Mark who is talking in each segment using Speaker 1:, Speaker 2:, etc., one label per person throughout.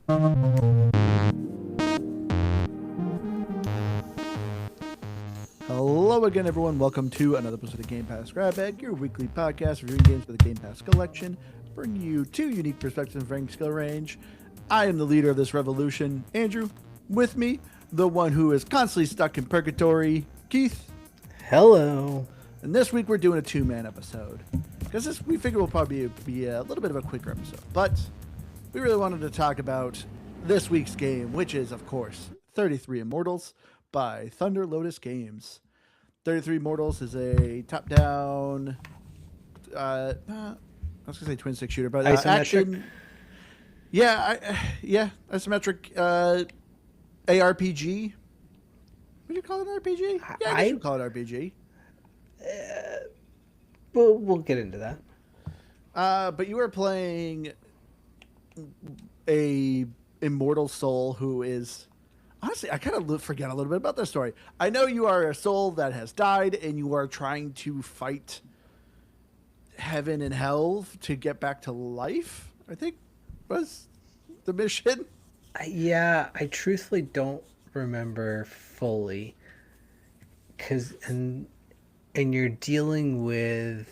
Speaker 1: Hello again, everyone. Welcome to another episode of Game Pass Grab Bag, your weekly podcast reviewing games for the Game Pass collection, bringing you two unique perspectives and varying skill range. I am the leader of this revolution, Andrew. With me, the one who is constantly stuck in purgatory, Keith.
Speaker 2: Hello.
Speaker 1: And this week we're doing a two-man episode because we figure will probably be a little bit of a quicker episode. But we really wanted to talk about this week's game, which is, of course, 33 Immortals by Thunder Lotus Games. 33 Immortals is a top-down, I was gonna say twin stick shooter, but
Speaker 2: isometric.
Speaker 1: Action. Isometric ARPG. Would you call it an RPG? Yeah, I guess you call it RPG.
Speaker 2: We'll get into that.
Speaker 1: But you are playing a immortal soul who is... Honestly, I kind of forget a little bit about this story. I know you are a soul that has died and you are trying to fight heaven and hell to get back to life, I think was the mission.
Speaker 2: I truthfully don't remember fully. And you're dealing with...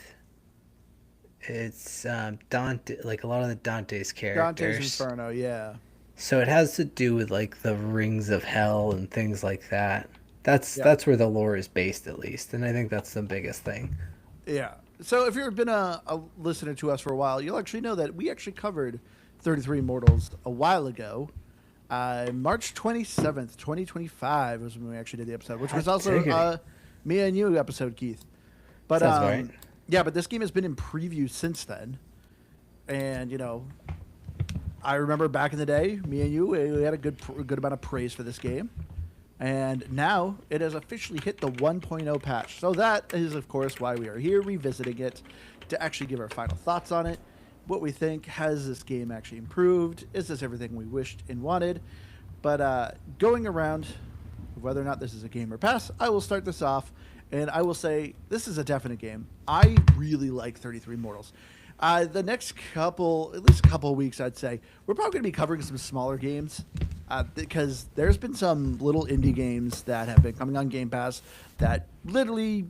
Speaker 2: It's Dante, like a lot of the Dante's characters.
Speaker 1: Dante's Inferno, yeah.
Speaker 2: So it has to do with like the rings of hell and things like that. That's where the lore is based, at least, and I think that's the biggest thing.
Speaker 1: Yeah. So if you've been a listener to us for a while, you'll actually know that we actually covered 33 Immortals a while ago. March 27th, 2025 was when we actually did the episode, which was also me and you episode, Keith. But
Speaker 2: right.
Speaker 1: Yeah, but this game has been in preview since then, and you know, I remember back in the day, me and you, we had a good amount of praise for this game. And now it has officially hit the 1.0 patch. So that is, of course, why we are here revisiting it to actually give our final thoughts on it. What we think, has this game actually improved? Is this everything we wished and wanted? But going around whether or not this is a game or pass, I will start this off. And I will say this is a definite game. I really like 33 Immortals. The next at least a couple of weeks, I'd say, we're probably going to be covering some smaller games because there's been some little indie games that have been coming on Game Pass that literally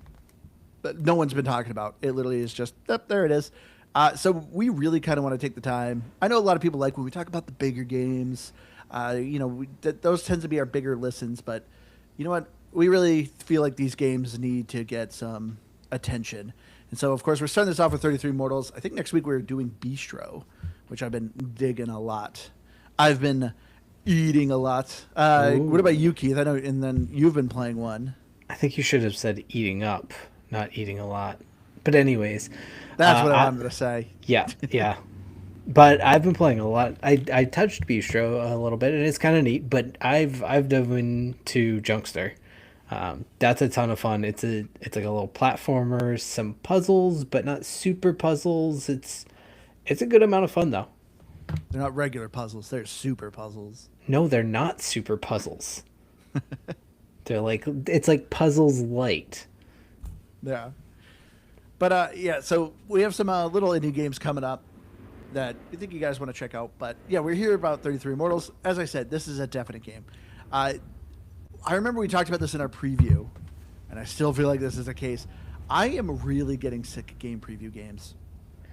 Speaker 1: no one's been talking about. It literally is just, there it is. So we really kind of want to take the time. I know a lot of people like when we talk about the bigger games, those tend to be our bigger listens, but you know what? We really feel like these games need to get some attention. And so, of course, we're starting this off with 33 Immortals. I think next week we're doing Bistro, which I've been digging a lot. I've been eating a lot. What about you, Keith? I know, and then you've been playing one.
Speaker 2: I think you should have said eating up, not eating a lot. But anyways.
Speaker 1: That's what I wanted to say.
Speaker 2: Yeah. But I've been playing a lot. I touched Bistro a little bit, and it's kind of neat. But I've dove into Junkster. That's a ton of fun. It's like a little platformer, some puzzles, but not super puzzles. It's a good amount of fun though.
Speaker 1: They're not regular puzzles. They're super puzzles.
Speaker 2: No, they're not super puzzles. It's like puzzles light.
Speaker 1: Yeah. But so we have some little indie games coming up that I think you guys want to check out. But yeah, we're here about 33 Immortals. As I said, this is a definite game. I remember we talked about this in our preview, and I still feel like this is the case. I am really getting sick of game preview games.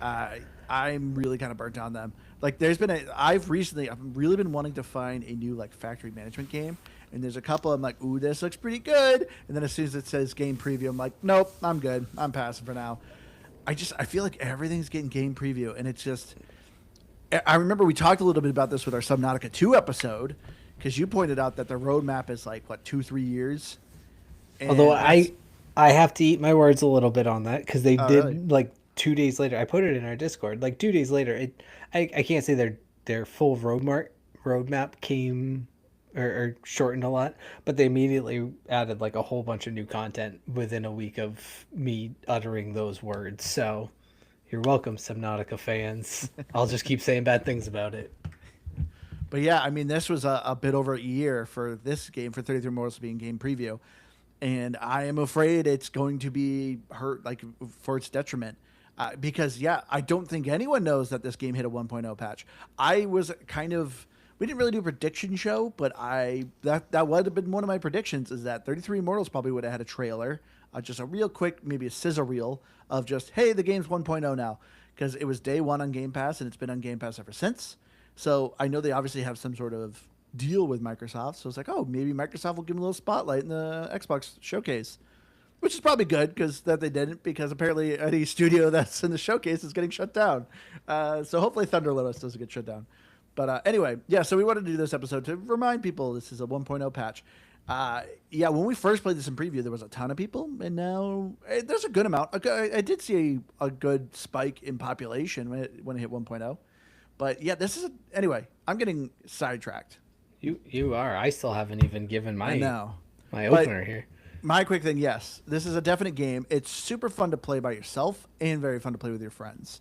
Speaker 1: I'm really kind of burnt on them. Like, I've really been wanting to find a new like factory management game, and there's a couple I'm like, ooh, this looks pretty good. And then as soon as it says game preview, I'm like, nope, I'm good. I'm passing for now. I feel like everything's getting game preview, and it's just. I remember we talked a little bit about this with our Subnautica 2 episode. Because you pointed out that the roadmap is like, 2-3 years? And
Speaker 2: although I have to eat my words a little bit on that because they did really? Like 2 days later. I put it in our Discord. Like 2 days later, I can't say their full roadmap came or shortened a lot, but they immediately added like a whole bunch of new content within a week of me uttering those words. So you're welcome, Subnautica fans. I'll just keep saying bad things about it.
Speaker 1: But yeah, I mean, this was a bit over a year for this game, for 33 Immortals being game preview. And I am afraid it's going to be hurt, like, for its detriment. Because, yeah, I don't think anyone knows that this game hit a 1.0 patch. I was kind of we didn't really do a prediction show, but that would have been one of my predictions is that 33 Immortals probably would have had a trailer, just a real quick, maybe a sizzle reel of just, hey, the game's 1.0 now. Because it was day one on Game Pass and it's been on Game Pass ever since. So I know they obviously have some sort of deal with Microsoft. So it's like, oh, maybe Microsoft will give them a little spotlight in the Xbox showcase, which is probably good because that they didn't, because apparently any studio that's in the showcase is getting shut down. So hopefully Thunder Lotus doesn't get shut down. But anyway, yeah, so we wanted to do this episode to remind people this is a 1.0 patch. Yeah, when we first played this in preview, there was a ton of people, and now there's a good amount. I did see a good spike in population when it hit 1.0. But yeah, anyway, I'm getting sidetracked.
Speaker 2: You are. I still haven't even given my
Speaker 1: my
Speaker 2: opener here.
Speaker 1: My quick thing, yes, this is a definite game. It's super fun to play by yourself and very fun to play with your friends.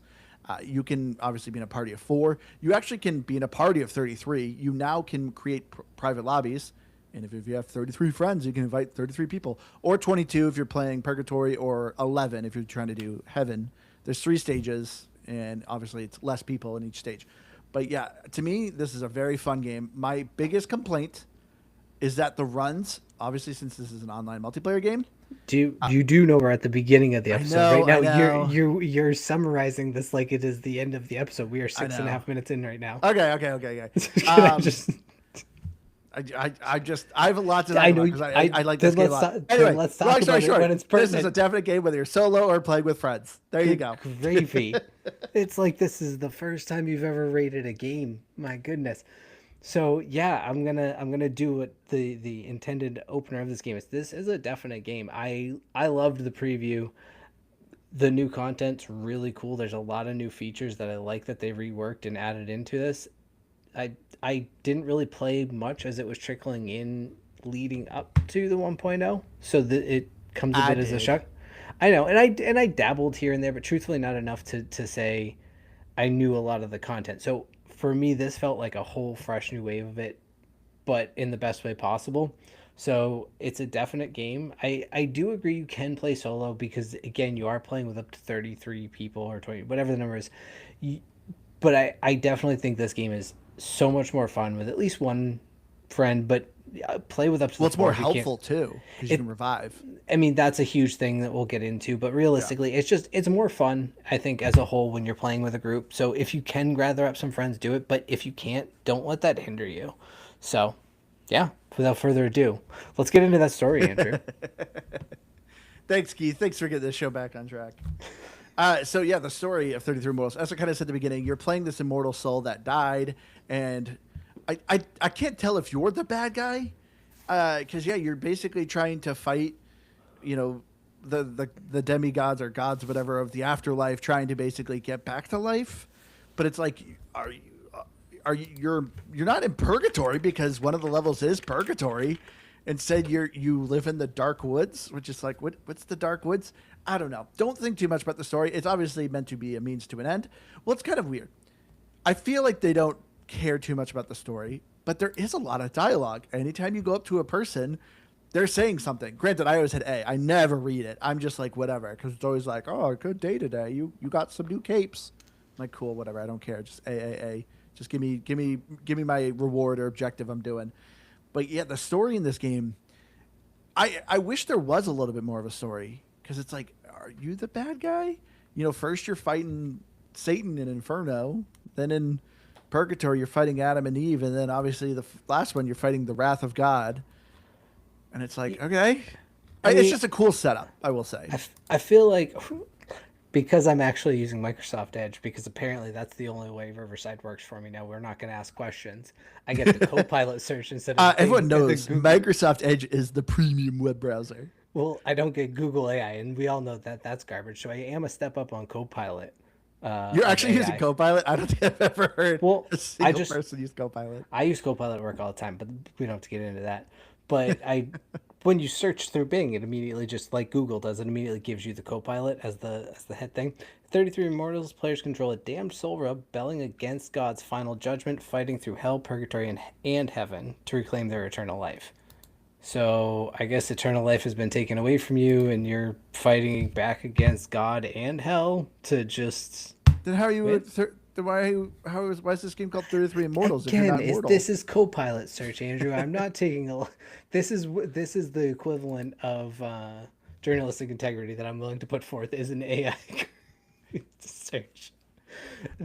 Speaker 1: You can obviously be in a party of 4. You actually can be in a party of 33. You now can create private lobbies. And if you have 33 friends, you can invite 33 people. Or 22 if you're playing Purgatory, or 11 if you're trying to do Heaven. There's 3 stages, and obviously it's less people in each stage. But yeah, to me, this is a very fun game. My biggest complaint is that the runs, obviously since this is an online multiplayer game.
Speaker 2: You do know we're at the beginning of the episode
Speaker 1: know,
Speaker 2: right now. You're summarizing this like it is the end of the episode. We are 6.5 minutes in right now.
Speaker 1: Okay. I have a lot to talk about because I like this game a lot. Anyway,
Speaker 2: let's talk about it when it's pertinent.
Speaker 1: This is a definite game whether you're solo or playing with friends. There you go.
Speaker 2: Gravy. It's like this is the first time you've ever rated a game. My goodness. So yeah, I'm gonna do what the intended opener of this game is. This is a definite game. I loved the preview. The new content's really cool. There's a lot of new features that I like that they reworked and added into this. I didn't really play much as it was trickling in leading up to the 1.0, so it comes a bit as a shock. I know, and I dabbled here and there, but truthfully not enough to say I knew a lot of the content. So for me, this felt like a whole fresh new wave of it, but in the best way possible. So it's a definite game. I do agree you can play solo because, again, you are playing with up to 33 people or 20, whatever the number is. But I definitely think this game is so much more fun with at least one friend, but play with up to
Speaker 1: it's more helpful too because you can revive.
Speaker 2: I mean, that's a huge thing that we'll get into, but realistically, it's more fun, I think, as a whole when you're playing with a group. So if you can gather up some friends, do it, but if you can't, don't let that hinder you. So yeah, without further ado, let's get into that story, Andrew.
Speaker 1: Thanks, Keith. Thanks for getting this show back on track. So yeah, the story of 33 Immortals, as I kind of said at the beginning, you're playing this immortal soul that died, and I can't tell if you're the bad guy, because yeah, you're basically trying to fight, the demigods or gods, whatever, of the afterlife, trying to basically get back to life. But it's like, you're not in purgatory because one of the levels is purgatory. Instead, you live in the dark woods, which is like, what's the dark woods? I don't know. Don't think too much about the story. It's obviously meant to be a means to an end. Well, it's kind of weird. I feel like they don't care too much about the story, but there is a lot of dialogue. Anytime you go up to a person, they're saying something. Granted, I always hit A. I never read it. I'm just like, whatever, because it's always like, oh, good day today. You got some new capes. I'm like, cool, whatever. I don't care. Just A. Just give me my reward or objective I'm doing. But yeah, the story in this game, I wish there was a little bit more of a story, because it's like, are you the bad guy? First you're fighting Satan in Inferno, then in Purgatory you're fighting Adam and Eve, and then obviously the last one you're fighting the wrath of God. And it's like, okay. It's just a cool setup, I will say.
Speaker 2: I feel like, because I'm actually using Microsoft Edge, because apparently that's the only way Riverside works for me now. We're not going to ask questions. I get the Copilot search instead of...
Speaker 1: everyone knows Microsoft Edge is the premium web browser.
Speaker 2: Well, I don't get Google AI, and we all know that that's garbage. So I am a step up on Copilot.
Speaker 1: You're actually using Copilot? I don't think I've ever heard a single person use Copilot.
Speaker 2: I use Copilot at work all the time, but we don't have to get into that. But when you search through Bing, it immediately, just like Google does, it immediately gives you the Copilot as the head thing. 33 Immortals players control a damned soul rebelling against God's final judgment, fighting through hell, purgatory, and heaven to reclaim their eternal life. So I guess eternal life has been taken away from you, and you're fighting back against God and hell to just...
Speaker 1: Then how are you Then why is this game called 33 Immortals if you're
Speaker 2: Again,
Speaker 1: not
Speaker 2: is
Speaker 1: immortal?
Speaker 2: this is Copilot search, Andrew? I'm not taking a. This is the equivalent of journalistic integrity that I'm willing to put forth is an AI search.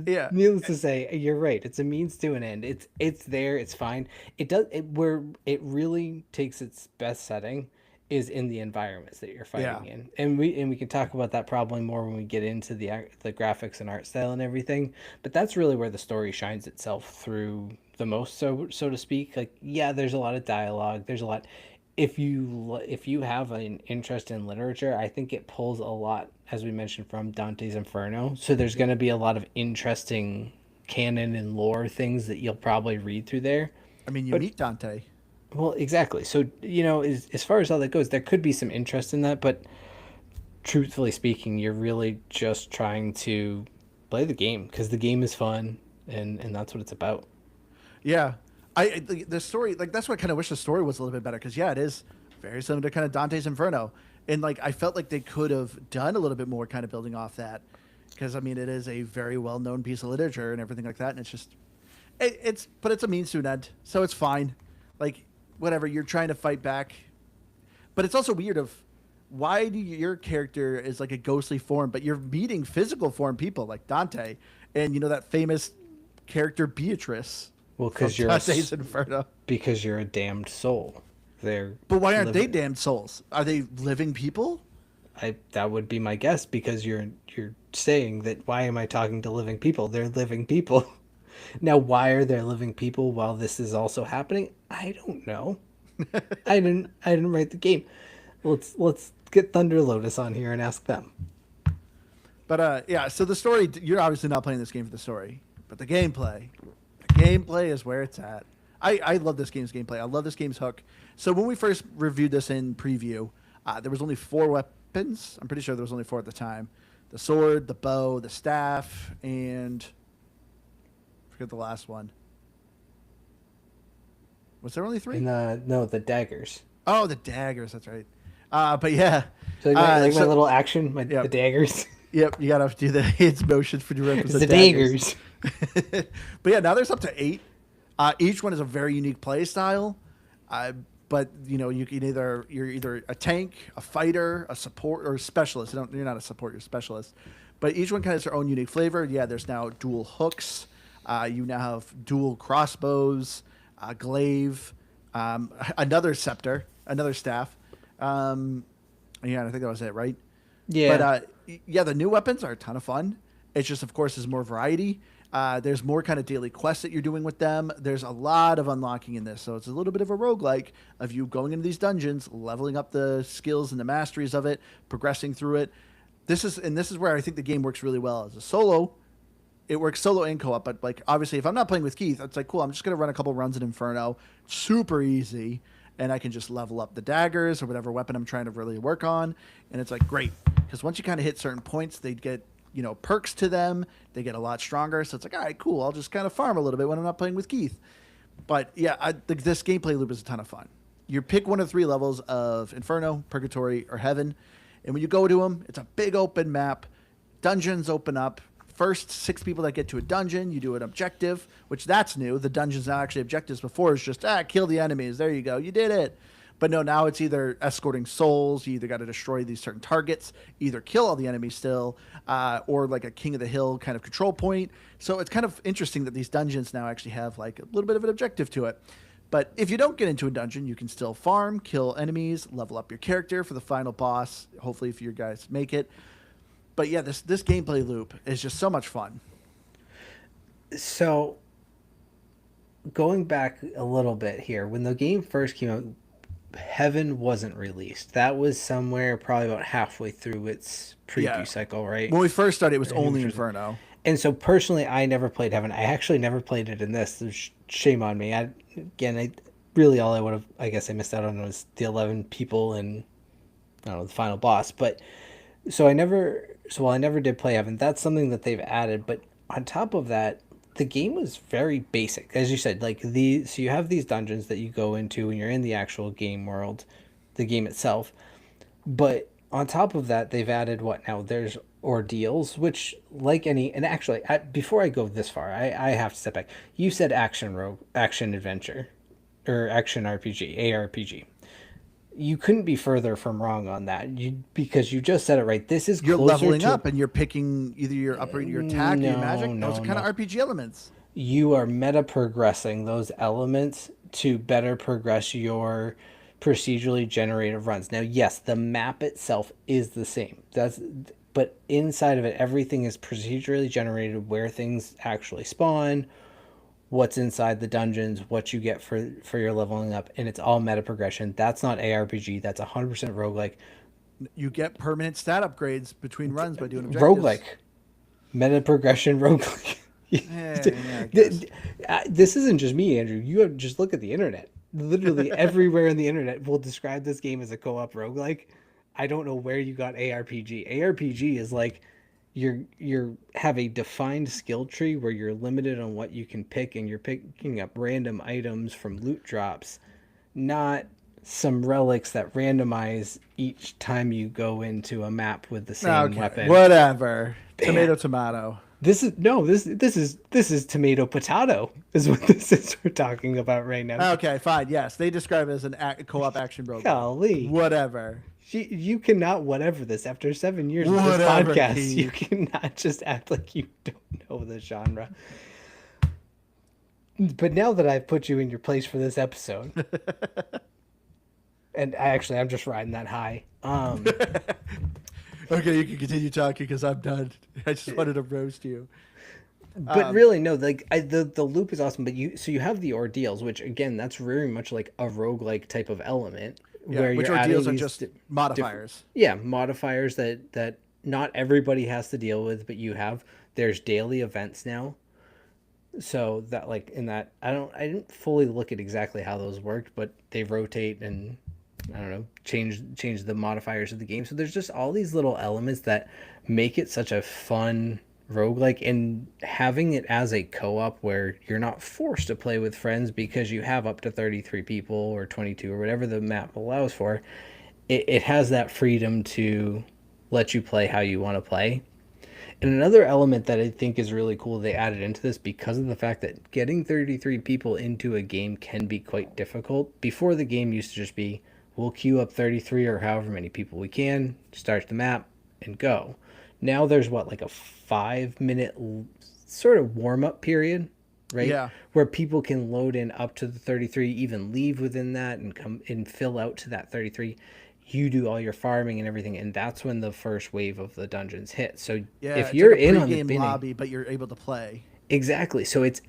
Speaker 1: Yeah,
Speaker 2: Needless to say, you're right. It's a means to an end. It's there. It's fine. It does it where it really takes its best setting is in the environments that you're
Speaker 1: yeah.
Speaker 2: fighting in, and we can talk about that probably more when we get into the graphics and art style and everything. But that's really where the story shines itself through the most, so to speak. Like, yeah, there's a lot of dialogue. There's a lot. If you have an interest in literature, I think it pulls a lot, as we mentioned, from Dante's Inferno. So there's going to be a lot of interesting canon and lore things that you'll probably read through there.
Speaker 1: I mean, you
Speaker 2: But
Speaker 1: meet Dante.
Speaker 2: well, exactly. So, as far as all that goes, there could be some interest in that, but truthfully speaking, you're really just trying to play the game because the game is fun and that's what it's about.
Speaker 1: Yeah, the story, like, that's what I kind of wish the story was a little bit better, because yeah, it is very similar to kind of Dante's Inferno, and like I felt like they could have done a little bit more kind of building off that, because I mean it is a very well known piece of literature and everything like that, and it's just it's a means to an end, so it's fine. Like, whatever, you're trying to fight back, but it's also weird of why do your character is like a ghostly form, but you're meeting physical form people like Dante, and you know that famous character Beatrice
Speaker 2: Well,
Speaker 1: from Dante's Inferno.
Speaker 2: because you're a damned soul. They're
Speaker 1: But why aren't they
Speaker 2: living.
Speaker 1: damned souls? Are they living people?
Speaker 2: I that would be my guess because you're saying that why am I talking to living people? They're living people. Now, why are there living people while this is also happening? I don't know. I didn't write the game. Let's get Thunder Lotus on here and ask them.
Speaker 1: But yeah, so the story, you're obviously not playing this game for the story, but the gameplay is where it's at. I love this game's gameplay. I love this game's hook. So when we first reviewed this in preview, there was only 4 weapons. I'm pretty sure there was only 4 at the time: the sword, the bow, the staff, and I forget the last one. Was there only 3?
Speaker 2: And no, the daggers.
Speaker 1: Oh, the daggers. That's right. But yeah.
Speaker 2: So my little action,
Speaker 1: Yep.
Speaker 2: the daggers.
Speaker 1: Yep, you gotta do the hands motions for your weapons.
Speaker 2: It's the
Speaker 1: daggers.
Speaker 2: daggers.
Speaker 1: But yeah, now there's up to 8. Each one is a very unique play style. But you know, you're either a tank, a fighter, a support, or a specialist. You're not a support, you're a specialist. But each one kind of has their own unique flavor. Yeah, there's now dual hooks. You now have dual crossbows, glaive, another scepter, another staff. Yeah, I think that was it, right?
Speaker 2: Yeah.
Speaker 1: But yeah, the new weapons are a ton of fun. It's just, of course, there's more variety. There's more kind of daily quests that you're doing with them. There's a lot of unlocking in this. So it's a little bit of a roguelike of you going into these dungeons, leveling up the skills and the masteries of it, progressing through it. This is where I think the game works really well. As a solo, it works solo and co-op. But like, obviously, if I'm not playing with Keith, it's like, cool, I'm just going to run a couple runs in Inferno. Super easy. And I can just level up the daggers or whatever weapon I'm trying to really work on. And it's like, great. Because once you kind of hit certain points, they get, perks to them. They get a lot stronger. So it's like, all right, cool. I'll just kind of farm a little bit when I'm not playing with Keith. But yeah, this gameplay loop is a ton of fun. You pick one of 3 levels of Inferno, Purgatory, or Heaven. And when you go to them, it's a big open map. Dungeons open up. First 6 people that get to a dungeon, you do an objective, which that's new. The dungeon's now actually objectives. Before it's just, kill the enemies. There you go. You did it. But no, now it's either escorting souls. You either got to destroy these certain targets, either kill all the enemies still, or like a King of the Hill kind of control point. So it's kind of interesting that these dungeons now actually have like a little bit of an objective to it. But if you don't get into a dungeon, you can still farm, kill enemies, level up your character for the final boss. Hopefully, if you guys make it. But yeah, this gameplay loop is just so much fun.
Speaker 2: So, going back a little bit here, when the game first came out, Heaven wasn't released. That was somewhere probably about halfway through its preview cycle, right?
Speaker 1: When we first started, it was only Inferno.
Speaker 2: And so, personally, I never played Heaven. I actually never played it in this. Shame on me. Really all I would have, I guess I missed out on was the 11 people and, I don't know, the final boss. But, so while I never did play Heaven, that's something that they've added. But on top of that, the game was very basic, as you said. So you have these dungeons that you go into when you're in the actual game world, the game itself. But on top of that, they've added what now? There's ordeals, which like any, and actually, before I go this far, I have to step back. You said action adventure, or action RPG, ARPG. You couldn't be further from wrong on that. Because you just said it right. This is
Speaker 1: You're
Speaker 2: closer
Speaker 1: leveling
Speaker 2: to
Speaker 1: up and you're picking either your upgrade your attack or your
Speaker 2: no,
Speaker 1: magic. Those
Speaker 2: no,
Speaker 1: are kind
Speaker 2: no.
Speaker 1: of RPG elements.
Speaker 2: You are meta progressing those elements to better progress your procedurally generated runs. Now, yes, the map itself is the same. But inside of it, everything is procedurally generated where things actually spawn, what's inside the dungeons, what you get for your leveling up, and it's all meta progression. That's not ARPG. That's 100% roguelike.
Speaker 1: You get permanent stat upgrades between runs by doing objectives.
Speaker 2: Roguelike. Meta progression roguelike.
Speaker 1: Yeah, I guess.
Speaker 2: This isn't just me, Andrew. You have just look at the internet. Literally everywhere on the internet will describe this game as a co-op roguelike. I don't know where you got ARPG. ARPG is like you're have a defined skill tree where you're limited on what you can pick, and you're picking up random items from loot drops, not some relics that randomize each time you go into a map with the same weapon.
Speaker 1: Whatever. Tomato, tomato.
Speaker 2: This is tomato potato is what this is we're talking about right now.
Speaker 1: Okay, fine. Yes, they describe it as an co-op action roguelike.
Speaker 2: Golly,
Speaker 1: whatever.
Speaker 2: You cannot whatever this after 7 years of this podcast. Keith. You cannot just act like you don't know the genre. But now that I've put you in your place for this episode, and I'm just riding that high.
Speaker 1: Okay, you can continue talking because I'm done. I just wanted to roast you.
Speaker 2: But really, no. Like the loop is awesome. But you have the ordeals, which again, that's very much like a roguelike type of element.
Speaker 1: Yeah,
Speaker 2: where
Speaker 1: which ordeals are just modifiers.
Speaker 2: Modifiers that not everybody has to deal with, but you have. There's daily events now. So that like in that I didn't fully look at exactly how those worked, but they rotate and I don't know, change the modifiers of the game. So there's just all these little elements that make it such a fun roguelike, and having it as a co-op where you're not forced to play with friends because you have up to 33 people or 22 or whatever the map allows for. It has that freedom to let you play how you want to play. And another element that I think is really cool they added into this, because of the fact that getting 33 people into a game can be quite difficult. Before, the game used to just be, we'll queue up 33 or however many people we can, start the map, and go. Now there's like a 5-minute sort of warm-up period, right?
Speaker 1: Yeah.
Speaker 2: Where people can load in up to the 33, even leave within that and come and fill out to that 33. You do all your farming and everything, and that's when the first wave of the dungeons hit. So if you're in on the beginning,
Speaker 1: lobby, but you're able to play.
Speaker 2: Exactly. So it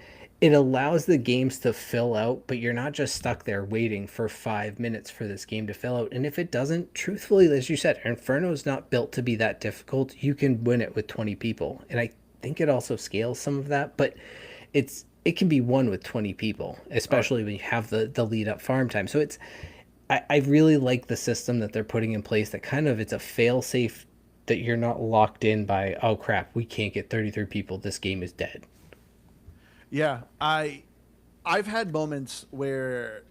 Speaker 2: allows the games to fill out, but you're not just stuck there waiting for 5 minutes for this game to fill out. And if it doesn't, truthfully, as you said, Inferno is not built to be that difficult. You can win it with 20 people. And I think it also scales some of that, but it can be won with 20 people, especially when you have the lead up farm time. So I really like the system that they're putting in place, that kind of, it's a fail safe, that you're not locked in by, oh crap, we can't get 33 people, this game is dead.
Speaker 1: Yeah, I've had moments where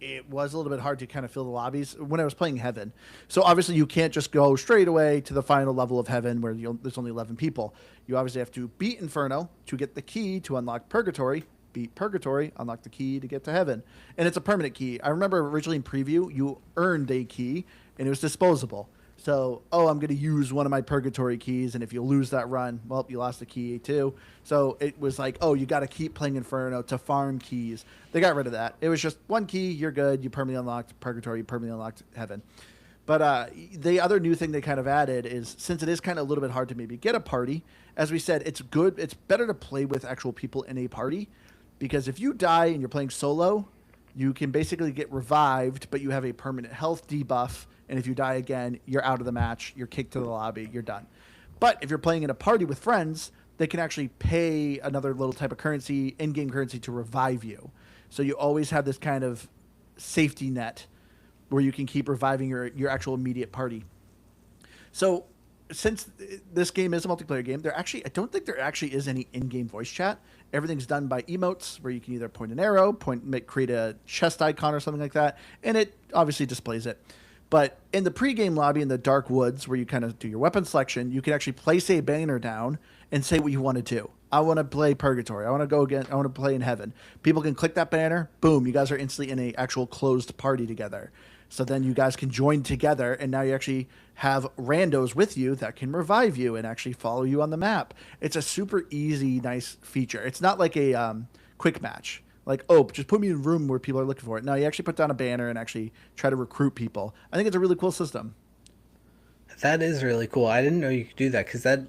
Speaker 1: it was a little bit hard to kind of fill the lobbies when I was playing Heaven. So obviously you can't just go straight away to the final level of Heaven where there's only 11 people. You obviously have to beat Inferno to get the key to unlock Purgatory, beat Purgatory, unlock the key to get to Heaven. And it's a permanent key. I remember originally in preview, you earned a key and it was disposable. So, I'm going to use one of my Purgatory keys, and if you lose that run, well, you lost the key too. So it was like, you got to keep playing Inferno to farm keys. They got rid of that. It was just one key, you're good, you permanently unlocked Purgatory, you permanently unlocked Heaven. But the other new thing they kind of added is, since it is kind of a little bit hard to maybe get a party, as we said, it's better to play with actual people in a party, because if you die and you're playing solo, you can basically get revived, but you have a permanent health debuff. And if you die again, you're out of the match, you're kicked to the lobby, you're done. But if you're playing in a party with friends, they can actually pay another little type of currency, in-game currency, to revive you. So you always have this kind of safety net where you can keep reviving your actual immediate party. So since this game is a multiplayer game, I don't think there actually is any in-game voice chat. Everything's done by emotes, where you can either point an arrow, create a chest icon or something like that, and it obviously displays it. But in the pregame lobby in the dark woods, where you kind of do your weapon selection, you can actually place a banner down and say what you want to do. I want to play Purgatory. I want to go again. I want to play in Heaven. People can click that banner. Boom! You guys are instantly in a actual closed party together. So then you guys can join together, and now you actually have randos with you that can revive you and actually follow you on the map. It's a super easy, nice feature. It's not like a quick match. Like, oh, just put me in a room where people are looking for it. No, you actually put down a banner and actually try to recruit people. I think it's a really cool system.
Speaker 2: That is really cool. I didn't know you could do that because I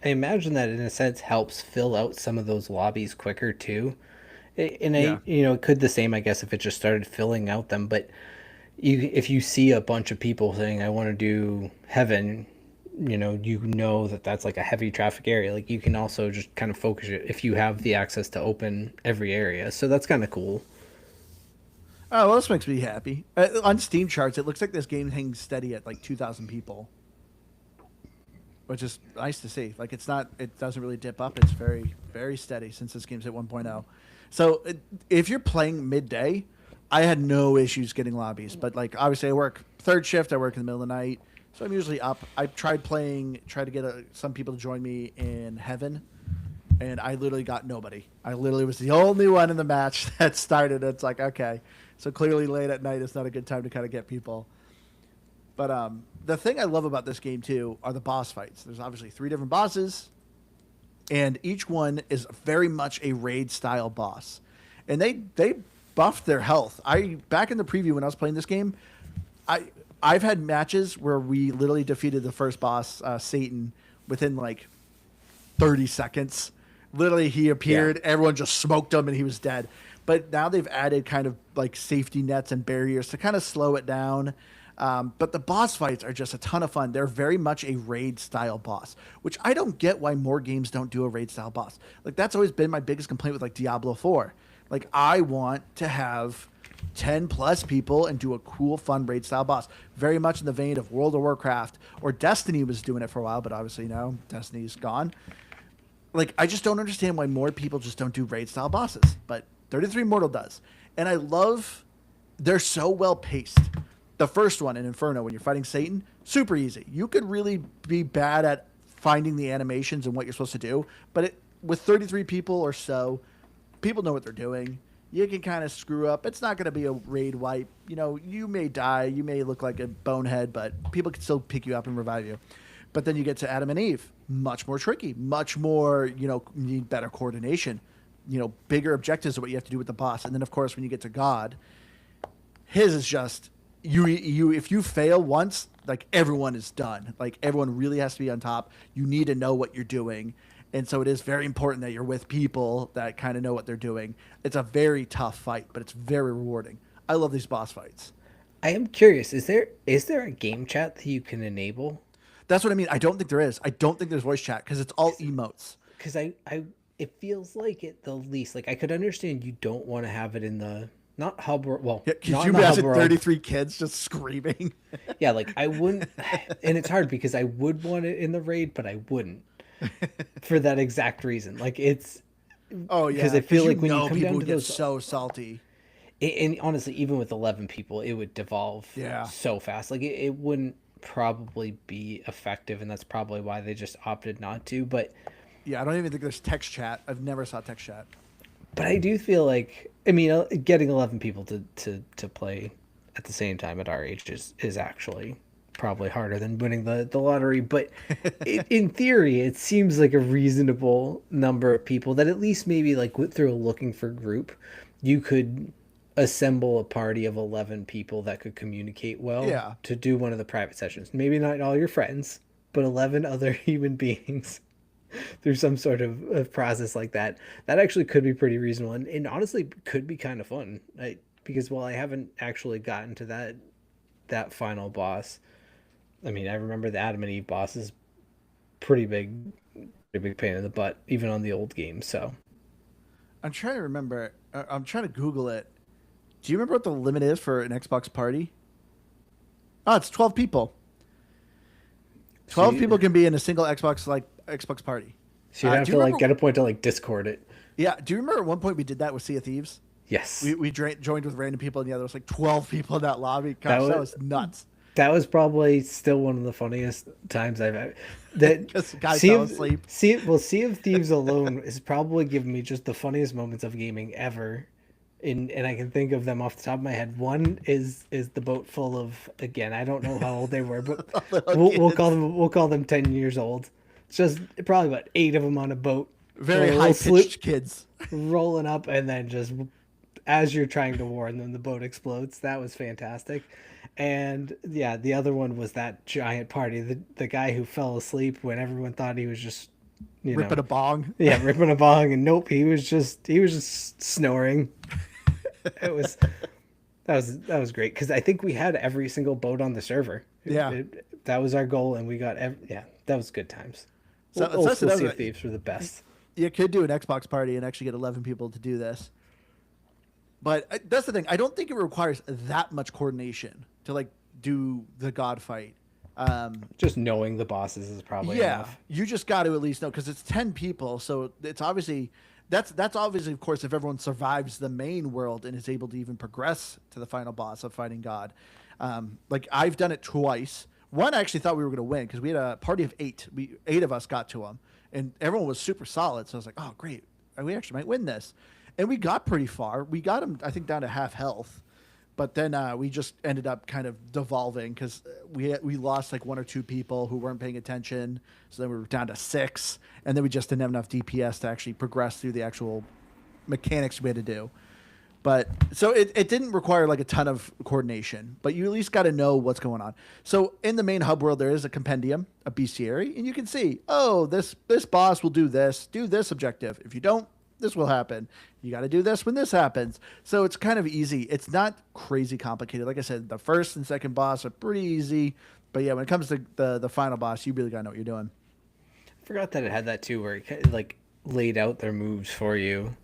Speaker 2: imagine that in a sense helps fill out some of those lobbies quicker too. And
Speaker 1: Yeah.
Speaker 2: it could the same, I guess, if it just started filling out them. But if you see a bunch of people saying, I want to do Heaven, that that's like a heavy traffic area. Like you can also just kind of focus it if you have the access to open every area. So that's kind of cool.
Speaker 1: Oh, well, this makes me happy. On Steam charts, it looks like this game hangs steady at like 2,000 people, which is nice to see. Like it doesn't really dip up. It's very, very steady since this game's at 1.0. So if you're playing midday, I had no issues getting lobbies. But like obviously, I work third shift. I work in the middle of the night, so I'm usually up. I tried to get some people to join me in Heaven, and I literally got nobody. I literally was the only one in the match that started. It's like, okay, so clearly late at night is not a good time to kind of get people. But the thing I love about this game too are the boss fights. There's obviously 3 different bosses, and each one is very much a raid style boss, and they buffed their health. I back in the preview when I was playing this game, I've had matches where we literally defeated the first boss, Satan, within like 30 seconds. Literally, he appeared, everyone just smoked him, and he was dead. But now they've added kind of like safety nets and barriers to kind of slow it down. But the boss fights are just a ton of fun. They're very much a raid style boss, which I don't get why more games don't do a raid style boss. Like that's always been my biggest complaint with like Diablo 4. Like I want to have 10 plus people and do a cool, fun raid style boss. Very much in the vein of World of Warcraft or Destiny was doing it for a while, but obviously now Destiny's gone. Like I just don't understand why more people just don't do raid style bosses, but 33 Immortal does. And I love they're so well paced. The first one in Inferno, when you're fighting Satan, super easy. You could really be bad at finding the animations and what you're supposed to do, but with 33 people or so, people know what they're doing. You can kind of screw up. It's not going to be a raid wipe. You know, you may die. You may look like a bonehead, but people can still pick you up and revive you. But then you get to Adam and Eve. Much more tricky. Much more, you need better coordination. Bigger objectives of what you have to do with the boss. And then, of course, when you get to God, his is just, you if you fail once, like, everyone is done. Like, everyone really has to be on top. You need to know what you're doing. And so it is very important that you're with people that kind of know what they're doing. It's a very tough fight, but it's very rewarding. I love these boss fights.
Speaker 2: I am curious, is there a game chat that you can enable?
Speaker 1: That's what I mean. I don't think there is. I don't think there's voice chat because it's all emotes.
Speaker 2: Because it feels like at the least, like I could understand you don't want to have it in the not hub world. Well,
Speaker 1: yeah,
Speaker 2: not
Speaker 1: you
Speaker 2: in the hub
Speaker 1: imagine
Speaker 2: world.
Speaker 1: 33 kids just screaming.
Speaker 2: Yeah, like I wouldn't, and it's hard because I would want it in the raid, but I wouldn't for that exact reason. Like it's
Speaker 1: oh yeah,
Speaker 2: because I feel like when you come
Speaker 1: people
Speaker 2: down to
Speaker 1: get
Speaker 2: those,
Speaker 1: so salty.
Speaker 2: and honestly, even with 11 people, it would devolve
Speaker 1: Yeah.
Speaker 2: so fast. Like it wouldn't probably be effective, and that's probably why they just opted not to. But
Speaker 1: yeah, I don't even think there's text chat. I've never saw text chat.
Speaker 2: But I do feel like, I mean, getting 11 people to play at the same time at our age is actually probably harder than winning the lottery. But in theory, it seems like a reasonable number of people that at least maybe like through a looking for group, you could assemble a party of 11 people that could communicate well to do one of the private sessions. Maybe not all your friends, but 11 other human beings. Through some sort of process like that actually could be pretty reasonable and honestly could be kind of fun, because while I haven't actually gotten to that final boss, I mean, I remember the Adam and Eve boss is pretty big pain in the butt even on the old game. So
Speaker 1: I'm trying to remember. I'm trying to Google it. Do you remember what the limit is for an Xbox party? Oh, it's 12 people. 12 people can be in a single Xbox party.
Speaker 2: So you have to like get a point to like Discord it.
Speaker 1: Yeah. Do you remember at one point we did that with Sea of Thieves?
Speaker 2: Yes.
Speaker 1: Joined with random people, and yeah, there was like 12 people in that lobby.
Speaker 2: That
Speaker 1: Gosh, that
Speaker 2: was
Speaker 1: was nuts.
Speaker 2: that was probably still one of the funniest times I've ever. That
Speaker 1: Because the guy fell asleep.
Speaker 2: Sea of Thieves alone is probably given me just the funniest moments of gaming ever. And I can think of them off the top of my head. One is the boat full of, again, I don't know how old they were, but
Speaker 1: Little
Speaker 2: we'll call
Speaker 1: kids.
Speaker 2: them 10 years old. It's just probably about 8 of them on a boat,
Speaker 1: Very
Speaker 2: going a
Speaker 1: high
Speaker 2: little sloop,
Speaker 1: pitched kids.
Speaker 2: rolling up, and then just as you're trying to warn them, the boat explodes. That was fantastic. And yeah, the other one was that giant party. The guy who fell asleep when everyone thought he was just, you know,
Speaker 1: Ripping a bong.
Speaker 2: yeah, ripping a bong, and nope, he was just snoring. It was that was great because I think we had every single boat on the server.
Speaker 1: Yeah.
Speaker 2: That was our goal, and we got yeah, that was good times.
Speaker 1: So
Speaker 2: Old
Speaker 1: that's
Speaker 2: school Sea
Speaker 1: another.
Speaker 2: of Thieves were the best.
Speaker 1: You could do an Xbox party and actually get 11 people to do this. But that's the thing. I don't think it requires that much coordination to like do the god fight.
Speaker 2: Just knowing the bosses is probably
Speaker 1: Yeah,
Speaker 2: enough.
Speaker 1: you just got to at least know because it's 10 people, so it's obviously that's obviously of course if everyone survives the main world and is able to even progress to the final boss of fighting God. Like I've done it twice. One I actually thought we were going to win because we had a party of 8. 8 of us got to him, and everyone was super solid. So I was like, oh great, we actually might win this, and we got pretty far. We got him I think down to half health. But then we just ended up kind of devolving because we lost like 1 or 2 people who weren't paying attention. So then we were down to 6, and then we just didn't have enough DPS to actually progress through the actual mechanics we had to do. But so it didn't require like a ton of coordination, but you at least got to know what's going on. So in the main hub world, there is a compendium, a bestiary, and you can see, oh, this boss will do this objective. If you don't, this will happen. You got to do this when this happens. So it's kind of easy. It's not crazy complicated. Like I said, the first and second boss are pretty easy. But yeah, when it comes to the final boss, you really got to know what you're doing.
Speaker 2: I forgot that it had that too, where it kind of, like laid out their moves for you.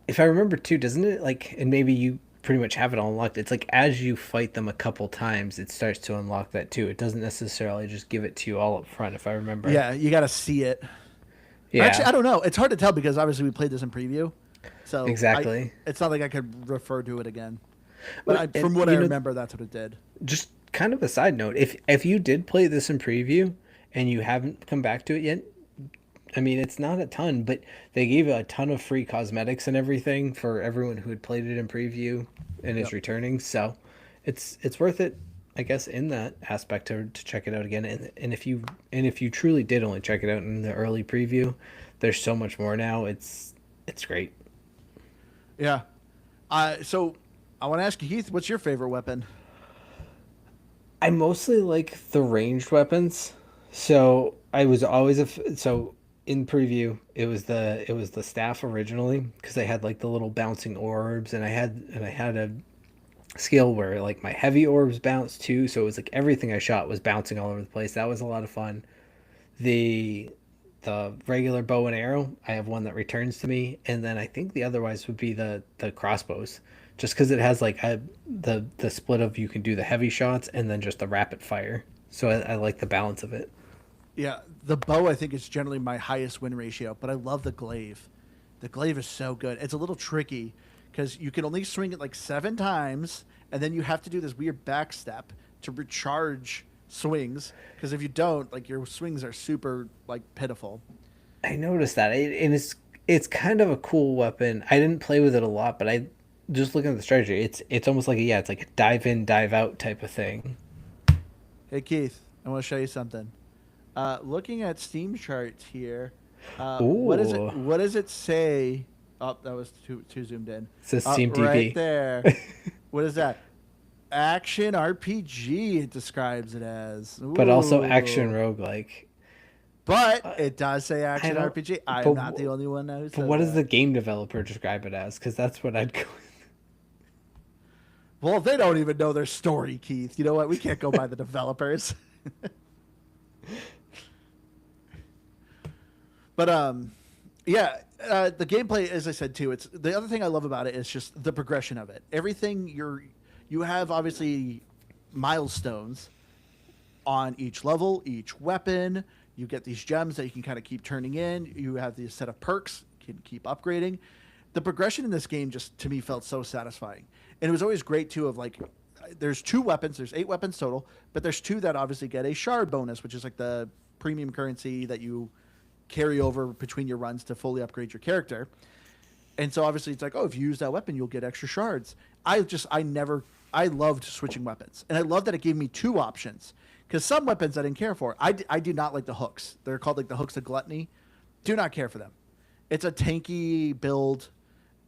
Speaker 2: If I remember too, doesn't it like? And maybe you pretty much have it all unlocked. It's like as you fight them a couple times, it starts to unlock that too. It doesn't necessarily just give it to you all up front. If I remember,
Speaker 1: Yeah, you got to see it.
Speaker 2: yeah,
Speaker 1: Actually, I don't know. It's hard to tell because obviously we played this in preview. So
Speaker 2: exactly.
Speaker 1: It's not like I could refer to it again. But
Speaker 2: Well,
Speaker 1: from what I remember, that's what it did.
Speaker 2: just kind of a side note, if you did play this in preview and you haven't come back to it yet, I mean it's not a ton, but they gave a ton of free cosmetics and everything for everyone who had played it in preview and is
Speaker 1: Yep.
Speaker 2: returning. So it's worth it, I guess, in that aspect to check it out again. And if you truly did only check it out in the early preview, there's so much more now. It's great.
Speaker 1: Yeah. So I want to ask you, Heath, what's your favorite weapon?
Speaker 2: I mostly like the ranged weapons. So I was always so in preview it was the staff originally because they had like the little bouncing orbs, and I had a skill where like my heavy orbs bounced too, so it was like everything I shot was bouncing all over the place. That was a lot of fun. The regular bow and arrow, I have one that returns to me, and then I think the otherwise would be the crossbows, just because it has like the split of you can do the heavy shots and then just the rapid fire. So I like the balance of it.
Speaker 1: Yeah, the bow I think is generally my highest win ratio, but I love the glaive. The glaive is so good. It's a little tricky because you can only swing it like 7 times, and then you have to do this weird back step to recharge swings. Because if you don't, like your swings are super like pitiful.
Speaker 2: I noticed that, and it's kind of a cool weapon. I didn't play with it a lot, but I just looking at the strategy, it's almost like it's like a dive in, dive out type of thing.
Speaker 1: Hey Keith, I want to show you something. Looking at Steam charts here, what is it?
Speaker 2: Ooh,
Speaker 1: What does it say? Oh, that was too zoomed in.
Speaker 2: it says Steam TV.
Speaker 1: Right there. What is that? Action RPG. It describes it as.
Speaker 2: But also action
Speaker 1: Ooh.
Speaker 2: roguelike.
Speaker 1: But it does say
Speaker 2: I
Speaker 1: action
Speaker 2: don't.
Speaker 1: RPG. I'm
Speaker 2: But,
Speaker 1: not the only one who
Speaker 2: but
Speaker 1: said
Speaker 2: what does the
Speaker 1: that.
Speaker 2: game developer describe it as? Because that's what I'd go.
Speaker 1: Well, they don't even know their story, Keith. You know what? We can't go by the developers. But yeah, the gameplay, as I said too, it's the other thing I love about it is just the progression of it. Everything you have obviously milestones on each level, each weapon. You get these gems that you can kind of keep turning in. You have these set of perks, you can keep upgrading. the progression in this game just to me felt so satisfying, and it was always great too. Of like, there's 2 weapons. There's 8 weapons total, but there's 2 that obviously get a shard bonus, which is like the premium currency that you carry over between your runs to fully upgrade your character. And so obviously it's like, oh, if you use that weapon, you'll get extra shards. I loved switching weapons, and I love that it gave me 2 options. Because some weapons I didn't care for. I do not like the hooks. They're called like the hooks of gluttony. Do not care for them. It's a tanky build,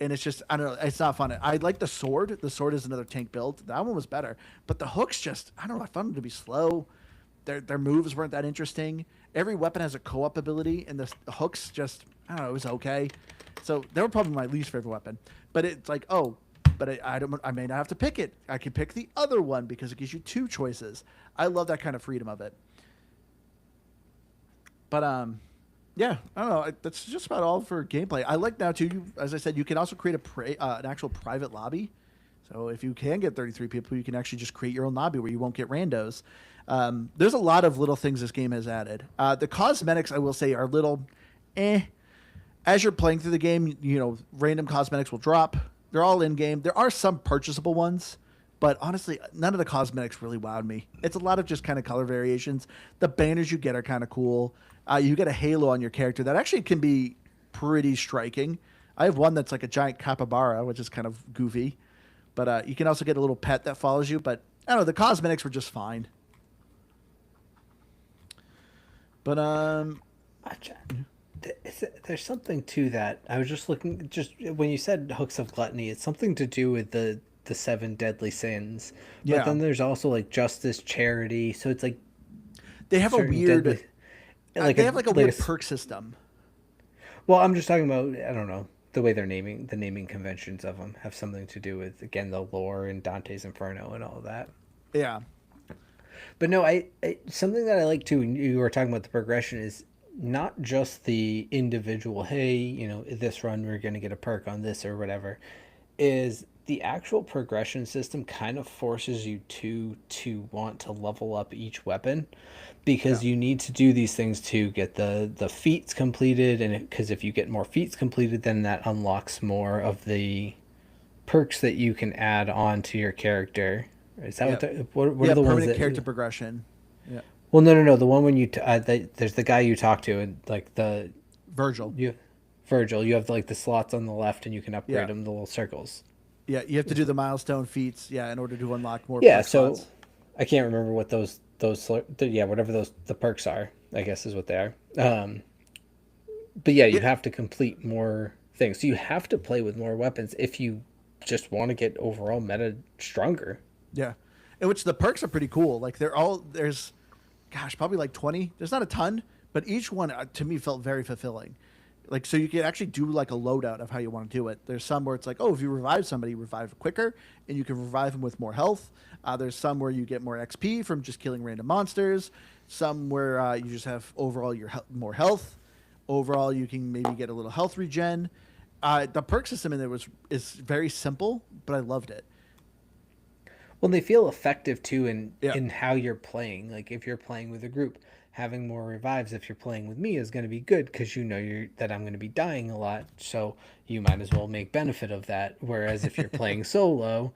Speaker 1: and it's just, I don't know, it's not fun. I like the sword. The sword is another tank build. That one was better. But the hooks just, I don't know, I found them to be slow. Their moves weren't that interesting. Every weapon has a co-op ability, and the hooks just, I don't know, it was okay. So they were probably my least favorite weapon. But it's like, oh, but I may not have to pick it. I can pick the other one because it gives you 2 choices. I love that kind of freedom of it. But yeah, I don't know. That's just about all for gameplay. I like now too. As I said, you can also create an actual private lobby. So if you can get 33 people, you can actually just create your own lobby where you won't get randos. There's a lot of little things this game has added. The cosmetics, I will say, are little As you're playing through the game, random cosmetics will drop. They're all in game. There are some purchasable ones, but honestly, none of the cosmetics really wowed me. It's a lot of just kind of color variations. The banners you get are kind of cool. You get a halo on your character that actually can be pretty striking. I have one that's like a giant capybara, which is kind of goofy. But you can also get a little pet that follows you. But I don't know, the cosmetics were just fine. But
Speaker 2: there's something to that. I was just looking, just when you said hooks of gluttony, it's something to do with the 7 deadly sins. But
Speaker 1: yeah.
Speaker 2: then there's also like justice, charity. So it's like
Speaker 1: they have a weird,
Speaker 2: deadly,
Speaker 1: they have like a weird perk system.
Speaker 2: Well, I'm just talking about, I don't know, the way the naming conventions of them have something to do with, again, the lore and Dante's Inferno and all of that.
Speaker 1: Yeah.
Speaker 2: But no, I something that I like too, when you were talking about the progression, is not just the individual, hey, this run we're going to get a perk on this or whatever, is the actual progression system kind of forces you to want to level up each weapon, because you need to do these things to get the feats completed, and because if you get more feats completed, then that unlocks more of the perks that you can add on to your character. Is that what are the ones that
Speaker 1: character progression? Yeah.
Speaker 2: Well, no. The one when you there's the guy you talk to, and like the
Speaker 1: Virgil.
Speaker 2: You have like the slots on the left, and you can upgrade them, the little circles.
Speaker 1: Yeah, you have to do the milestone feats, in order to unlock more.
Speaker 2: Yeah, so slots. I can't remember what those whatever the perks are, I guess is what they are. But yeah, you have to complete more things. So you have to play with more weapons if you just want to get overall meta stronger.
Speaker 1: Yeah, in which the perks are pretty cool. Like there's probably like 20. There's not a ton, but each one to me felt very fulfilling. Like, so you can actually do like a loadout of how you want to do it. There's some where it's like, oh, if you revive somebody, revive quicker, and you can revive them with more health. There's some where you get more XP from just killing random monsters. Some where you just have overall more health. Overall, you can maybe get a little health regen. The perk system in there is very simple, but I loved it.
Speaker 2: Well, they feel effective too in how you're playing. Like if you're playing with a group, having more revives if you're playing with me is going to be good, because that I'm going to be dying a lot, so you might as well make benefit of that. Whereas if you're playing solo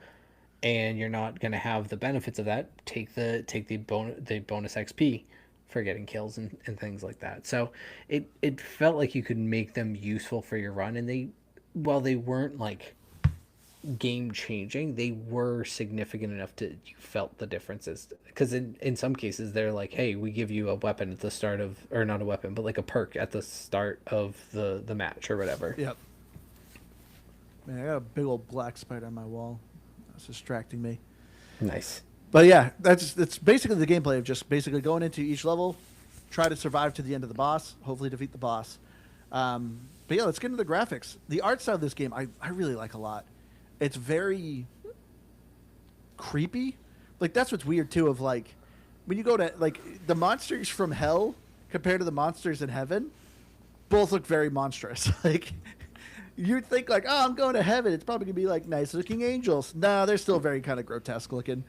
Speaker 2: and you're not going to have the benefits of that, take the bonus XP for getting kills and things like that. So it felt like you could make them useful for your run, and while they weren't like game changing, they were significant enough to you felt the differences, because in some cases they're like, hey, we give you a weapon at the start of, or not a weapon, but like a perk at the start of the match or whatever.
Speaker 1: Yep. Man, I got a big old black spider on my wall. That's distracting me.
Speaker 2: Nice.
Speaker 1: But yeah, that's basically the gameplay of just basically going into each level, try to survive to the end of the boss, hopefully defeat the boss. But yeah, let's get into the graphics. The art style of this game I really like a lot. It's very creepy. Like, that's what's weird too, of like when you go to like the monsters from hell compared to the monsters in heaven, both look very monstrous. Like, you'd think like, oh, I'm going to heaven, it's probably gonna be like nice looking angels. No, they're still very kind of grotesque looking.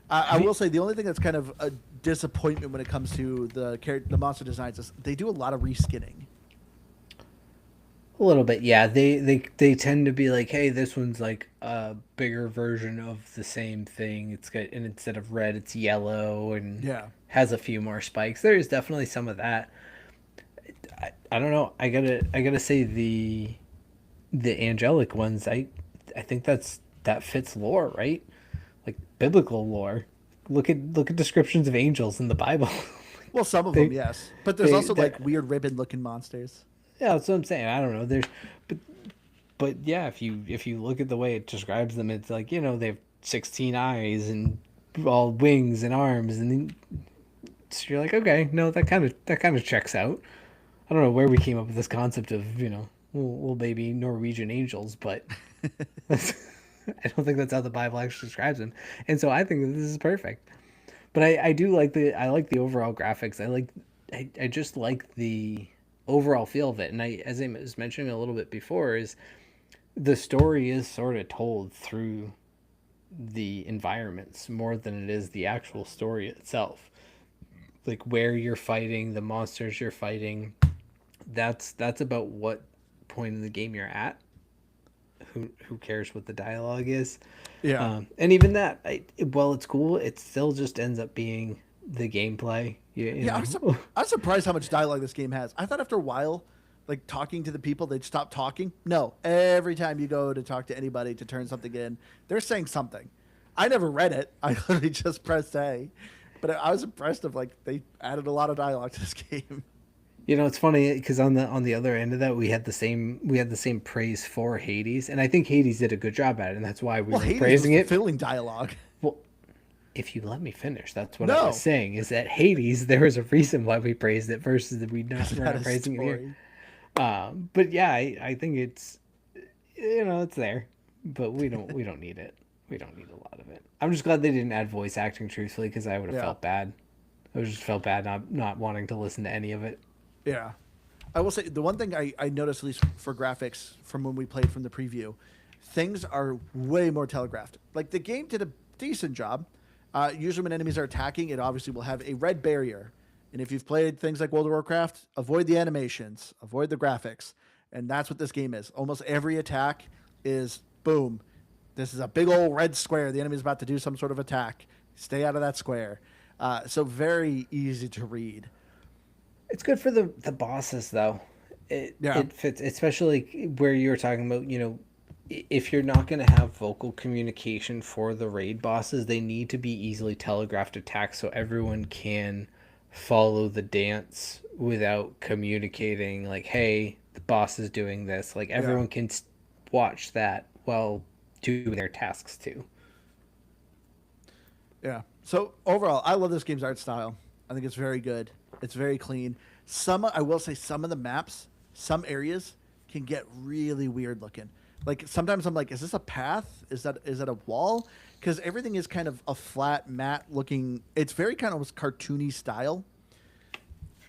Speaker 1: I will say the only thing that's kind of a disappointment when it comes to the monster designs is they do a lot of reskinning.
Speaker 2: A little bit, yeah. They tend to be like, hey, this one's like a bigger version of the same thing. It's got, and instead of red, it's yellow and
Speaker 1: Yeah.
Speaker 2: has a few more spikes. There is definitely some of that. I don't know. I gotta say the angelic ones. I think that fits lore, right? Like biblical lore. Look at descriptions of angels in the Bible.
Speaker 1: Well, some of them,
Speaker 2: they
Speaker 1: yes, but there's also
Speaker 2: they
Speaker 1: like weird ribbon-looking monsters.
Speaker 2: yeah, that's what I'm saying. I don't know. But but yeah, if you look at the way it describes them, it's like they have 16 eyes and all wings and arms, and then, so you're like, okay, no, that kind of checks out. I don't know where we came up with this concept of little baby Norwegian angels, but I don't think that's how the Bible actually describes them, and so I think that this is perfect. But I do like the overall graphics. I just like the overall feel of it, and as I was mentioning a little bit before, is the story is sort of told through the environments more than it is the actual story itself. Like where you're fighting, the monsters you're fighting, that's about what point in the game you're at. Who cares what the dialogue is?
Speaker 1: Yeah.
Speaker 2: And even that, while it's cool, it still just ends up being the gameplay. You
Speaker 1: Yeah,
Speaker 2: know.
Speaker 1: I'm surprised how much dialogue this game has. I thought after a while, like talking to the people, they'd stop talking. No, every time you go to talk to anybody to turn something in, they're saying something. I never read it. I literally just pressed A, but I was impressed of like they added a lot of dialogue to this game.
Speaker 2: It's funny because on the other end of that, we had the same praise for Hades, and I think Hades did a good job at it, and that's why we
Speaker 1: Well,
Speaker 2: were
Speaker 1: Hades was
Speaker 2: praising it.
Speaker 1: fulfilling dialogue.
Speaker 2: Well, if you let me finish, that's what I was
Speaker 1: No,
Speaker 2: saying. Is that Hades? There was a reason why we praised it versus that we're
Speaker 1: that
Speaker 2: not
Speaker 1: is
Speaker 2: praising it here.
Speaker 1: story.
Speaker 2: But yeah, I think it's there, but we don't need it. We don't need a lot of it. I'm just glad they didn't add voice acting, truthfully, because I would have
Speaker 1: Yeah,
Speaker 2: felt bad. I would just felt bad not wanting to listen to any of it.
Speaker 1: yeah. I will say the one thing I noticed, at least for graphics from when we played from the preview, things are way more telegraphed. Like the game did a decent job. Usually, when enemies are attacking, it obviously will have a red barrier. And if you've played things like World of Warcraft, avoid the animations, avoid the graphics. And that's what this game is. Almost every attack is boom. This is a big old red square. The enemy's about to do some sort of attack. Stay out of that square. So very easy to read.
Speaker 2: It's good for the bosses though. It
Speaker 1: Yeah.
Speaker 2: it fits, especially where you were talking about. If you're not going to have vocal communication for the raid bosses, they need to be easily telegraphed attacks so everyone can follow the dance without communicating. Like, hey, the boss is doing this. Like
Speaker 1: Yeah.
Speaker 2: everyone can watch that while doing their tasks too.
Speaker 1: Yeah. So overall, I love this game's art style. I think it's very good. It's very clean. I will say, some of the maps, some areas can get really weird looking. Like sometimes I'm like, is this a path? Is that a wall? Because everything is kind of a flat, matte looking. It's very kind of cartoony style.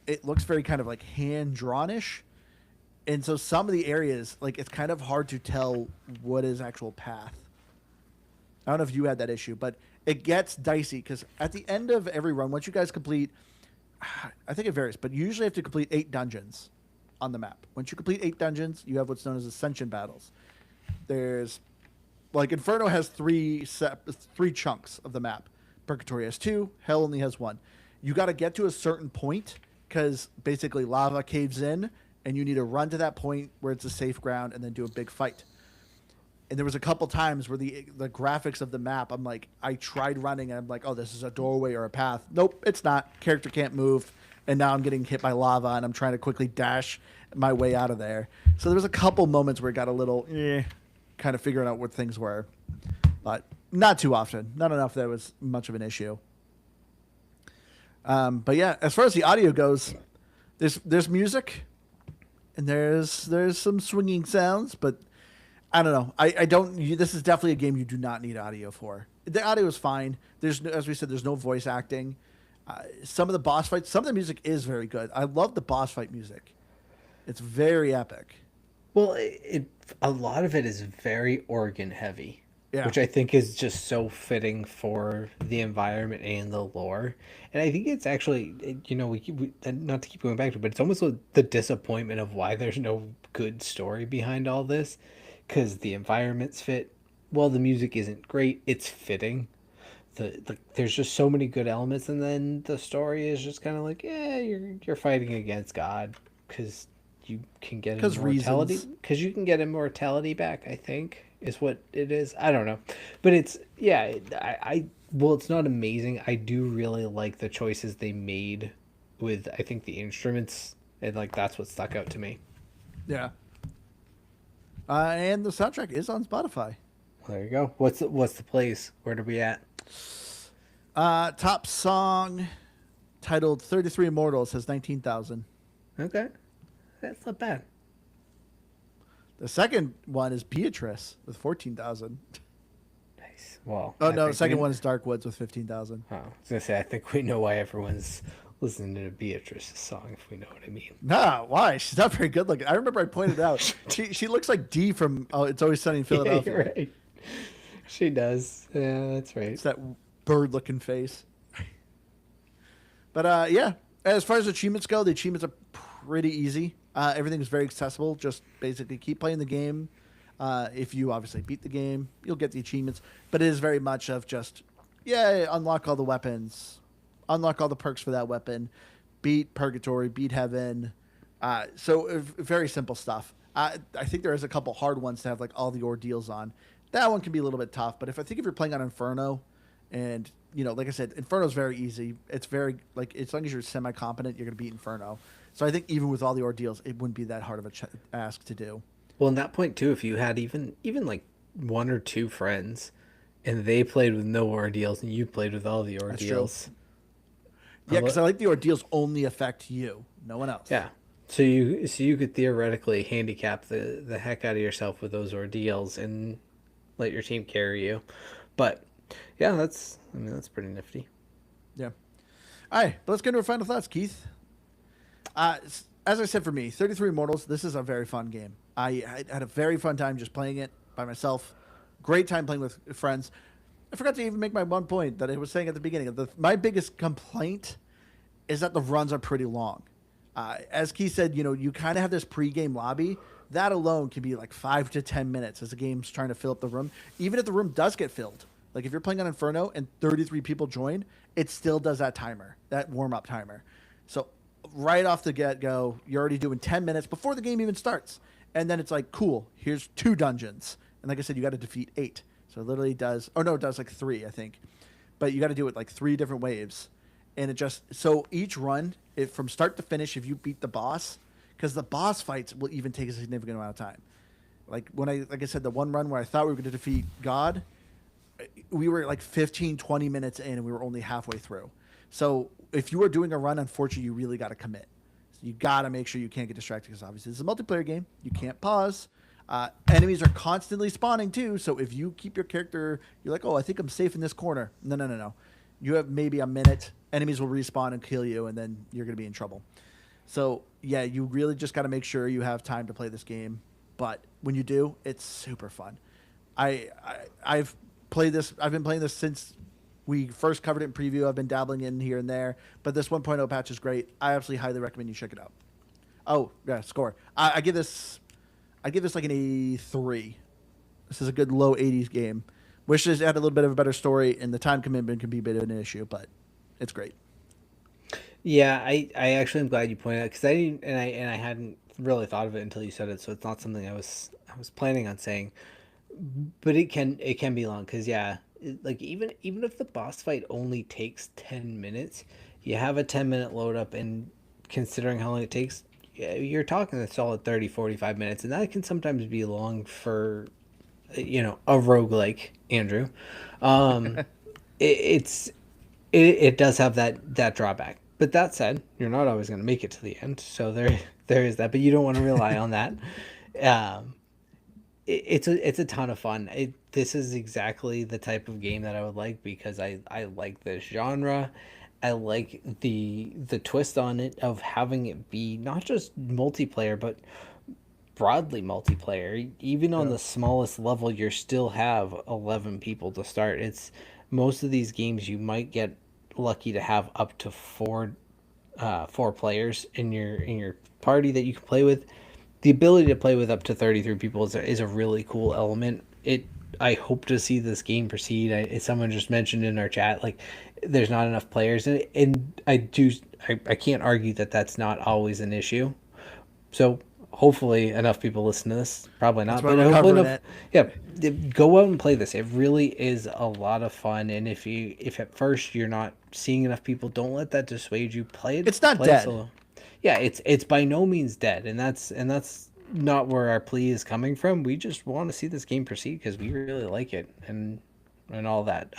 Speaker 1: It looks very kind of like hand drawnish, and so some of the areas, like it's kind of hard to tell what is actual path. I don't know if you had that issue, but it gets dicey because at the end of every run, once you guys complete, I think it varies, but you usually have to complete 8 dungeons on the map. Once you complete 8 dungeons, you have what's known as ascension battles. There's like Inferno has three chunks of the map. Purgatory has two. Hell only has one. You got to get to a certain point because basically lava caves in, and you need to run to that point where it's a safe ground and then do a big fight. And there was a couple times where the graphics of the map, I'm like, I tried running and I'm like, oh, this is a doorway or a path. Nope, it's not. Character can't move, and now I'm getting hit by lava and I'm trying to quickly dash my way out of there. So there was a couple moments where it got a little kind of figuring out what things were, but not too often. Not enough that it was much of an issue. But yeah, as far as the audio goes, there's music and there's some swinging sounds, but I don't know. I don't. This is definitely a game you do not need audio for. The audio is fine. As we said, there's no voice acting. Some of the boss fights, some of the music is very good. I love the boss fight music. It's very epic.
Speaker 2: Well, a lot of it is very organ heavy,
Speaker 1: Yeah.
Speaker 2: which I think is just so fitting for the environment and the lore. And I think it's actually, not to keep going back to it, but it's almost the disappointment of why there's no good story behind all this, because the environments fit. Well, the music isn't great. It's fitting. There's just so many good elements, and then the story is just kind of like, yeah, you're fighting against God because you can get
Speaker 1: Because
Speaker 2: immortality.
Speaker 1: reasons.
Speaker 2: Because you can get immortality back. I think is what it is. I don't know, but it's yeah. I well, it's not amazing. I do really like the choices they made with I think the instruments, and like that's what stuck out to me.
Speaker 1: Yeah. And the soundtrack is on Spotify.
Speaker 2: There you go. What's the place? Where are we at?
Speaker 1: Top song titled 33 Immortals has 19,000.
Speaker 2: Okay, that's not bad.
Speaker 1: The second one is Beatrice with 14,000.
Speaker 2: Nice. Well,
Speaker 1: Oh,
Speaker 2: I
Speaker 1: no. The
Speaker 2: think
Speaker 1: second
Speaker 2: we,
Speaker 1: one is Dark Woods with 15,000.
Speaker 2: oh, I was gonna say I think we know why everyone's listening to Beatrice's song, if we know what I mean.
Speaker 1: Nah, why? She's not very good looking. I remember I pointed out. She looks like Dee from It's Always Sunny in
Speaker 2: Yeah,
Speaker 1: Philadelphia.
Speaker 2: you're right. She does. Yeah, that's right.
Speaker 1: It's that bird looking face. But yeah, as far as achievements go, the achievements are pretty easy. Everything is very accessible. Just basically keep playing the game. If you obviously beat the game, you'll get the achievements. But it is very much of just, yeah, unlock all the weapons, unlock all the perks for that weapon, beat Purgatory, beat Heaven. Very simple stuff. I think there is a couple hard ones to have like all the ordeals on. That one can be a little bit tough. But if you're playing on Inferno, and like I said, Inferno's very easy. It's very like as long as you're semi-competent, you're gonna beat Inferno. So I think even with all the ordeals, it wouldn't be that hard of a ask to do.
Speaker 2: Well, in that point too, if you had even like one or two friends, and they played with no ordeals, and you played with all the
Speaker 1: That's true.
Speaker 2: ordeals,
Speaker 1: Yeah, because I like the ordeals only affect you, no one else.
Speaker 2: yeah. So you could theoretically handicap the heck out of yourself with those ordeals and let your team carry you. But yeah, that's pretty nifty.
Speaker 1: Yeah. All right, but let's get into our final thoughts, Keith. As I said, for me, 33 Immortals, this is a very fun game. I had a very fun time just playing it by myself. Great time playing with friends. I forgot to even make my one point that I was saying at the beginning. My biggest complaint is that the runs are pretty long. As Keith said, you kind of have this pre-game lobby. That alone can be like 5 to 10 minutes as the game's trying to fill up the room. Even if the room does get filled. Like if you're playing on Inferno and 33 people join, it still does that timer, that warm-up timer. So right off the get-go, you're already doing 10 minutes before the game even starts. And then it's like, cool, here's 2 dungeons. And like I said, you got to defeat 8. So it literally does, oh no, it does like 3, I think. But you got to do it like 3 different waves. And it just, so each run, from start to finish, if you beat the boss, because the boss fights will even take a significant amount of time. Like like I said, the one run where I thought we were going to defeat God, we were like 15, 20 minutes in and we were only halfway through. So if you are doing a run, unfortunately, you really got to commit. So you got to make sure you can't get distracted because obviously it's a multiplayer game. You can't pause. Enemies are constantly spawning too. So if you keep your character, you're like, oh, I think I'm safe in this corner. No. You have maybe a minute. Enemies will respawn and kill you, and then you're going to be in trouble. So yeah, you really just got to make sure you have time to play this game. But when you do, it's super fun. I've played this. I've been playing this since we first covered it in preview. I've been dabbling in here and there, but this 1.0 patch is great. I absolutely highly recommend you check it out. Oh yeah, score. I give this like an 83. This is a good low 80s game. Wish it had a little bit of a better story, and the time commitment can be a bit of an issue, but it's great.
Speaker 2: Yeah, I actually am glad you pointed out because I didn't and I hadn't really thought of it until you said it, so it's not something I was planning on saying. But it can be long because yeah, like even if the boss fight only takes 10 minutes, you have a 10 minute load up, and considering how long it takes, yeah, you're talking a solid 30-45 minutes, and that can sometimes be long for a roguelike, Andrew. Um, it's it does have that drawback. But that said, you're not always going to make it to the end, so there is that. But you don't want to rely on that. Um, it's a ton of fun. This is exactly the type of game that I would like because I like this genre. I like the twist on it of having it be not just multiplayer but broadly multiplayer. Even on
Speaker 1: Yeah.
Speaker 2: the smallest level, you still have 11 people to start. It's most of these games you might get lucky to have up to four players in your party that you can play with. the ability to play with up to 33 people is a really cool element. I hope to see this game proceed. Someone just mentioned in our chat, like, there's not enough players, and I can't argue that that's not always an issue. So hopefully enough people listen to this. Probably not,
Speaker 1: That's why
Speaker 2: but
Speaker 1: we're
Speaker 2: hopefully
Speaker 1: covering
Speaker 2: enough.
Speaker 1: it.
Speaker 2: Yeah, go out and play this. It really is a lot of fun, and if at first you're not seeing enough people, don't let that dissuade you. Play it.
Speaker 1: It's not
Speaker 2: Play it
Speaker 1: dead.
Speaker 2: solo. Yeah, it's by no means dead, and that's not where our plea is coming from. We just want to see this game proceed because we really like it and all that.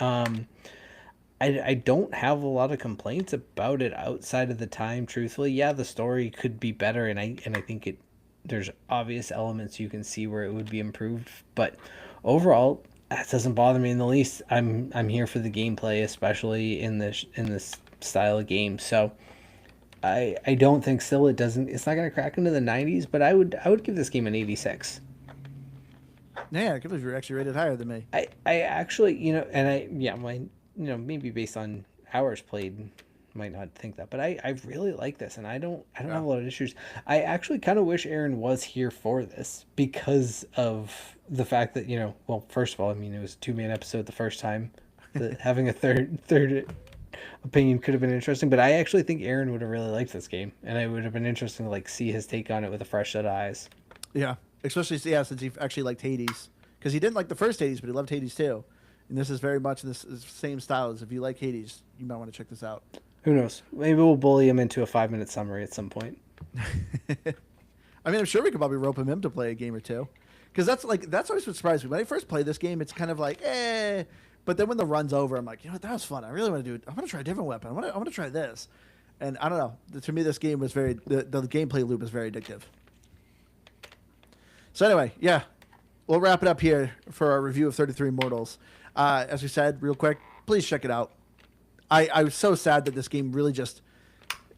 Speaker 2: I don't have a lot of complaints about it outside of the time. Truthfully, yeah, the story could be better, and I think there's obvious elements you can see where it would be improved. But overall, that doesn't bother me in the least. I'm here for the gameplay, especially in this style of game. So I don't think still it's not gonna crack into the 90s, but I would give this game an 86.
Speaker 1: Yeah, I can't believe you're actually rated higher than me.
Speaker 2: I actually, maybe based on hours played, might not think that, but I really like this, and I don't have a lot of issues. I actually kind of wish Aaron was here for this because of the fact that, well, first of all, I mean, it was a 2-man episode the first time. Having a third opinion could have been interesting, but I actually think Aaron would have really liked this game, and it would have been interesting to see his take on it with a fresh set of eyes.
Speaker 1: Yeah, especially since he actually liked Hades, because he didn't like the first Hades, but he loved Hades too. And this is very much this same style. As if you like Hades, you might want to check this out.
Speaker 2: Who knows? Maybe we'll bully him into a 5-minute summary at some point.
Speaker 1: I mean, I'm sure we could probably rope him in to play a game or two, because that's always what surprised me when I first played this game. It's kind of like but then when the run's over, I'm like, that was fun. I really want to do it. I want to try a different weapon. I want to try this, and I don't know. To me, this game was the gameplay loop is very addictive. So anyway, yeah, we'll wrap it up here for our review of 33 Immortals. As we said, real quick, please check it out. I was so sad that this game really just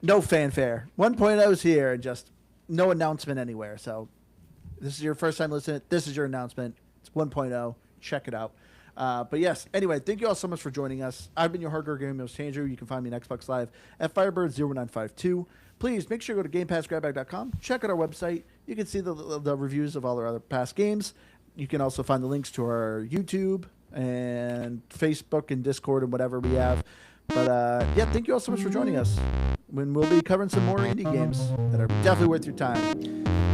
Speaker 1: no fanfare. 1.0 is here and just no announcement anywhere. So this is your first time listening. This is your announcement. It's 1.0. Check it out. But yes, anyway, thank you all so much for joining us. I've been your hardcore gaming host, Andrew. You can find me on Xbox Live at Firebird0952. Please make sure you go to GamePassGrabBag.com. Check out our website. You can see the reviews of all our other past games. You can also find the links to our YouTube and Facebook and Discord and whatever we have. But yeah, thank you all so much for joining us. When we'll be covering some more indie games that are definitely worth your time.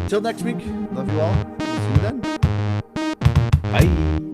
Speaker 1: Until next week, love you all. See you then.
Speaker 2: Bye.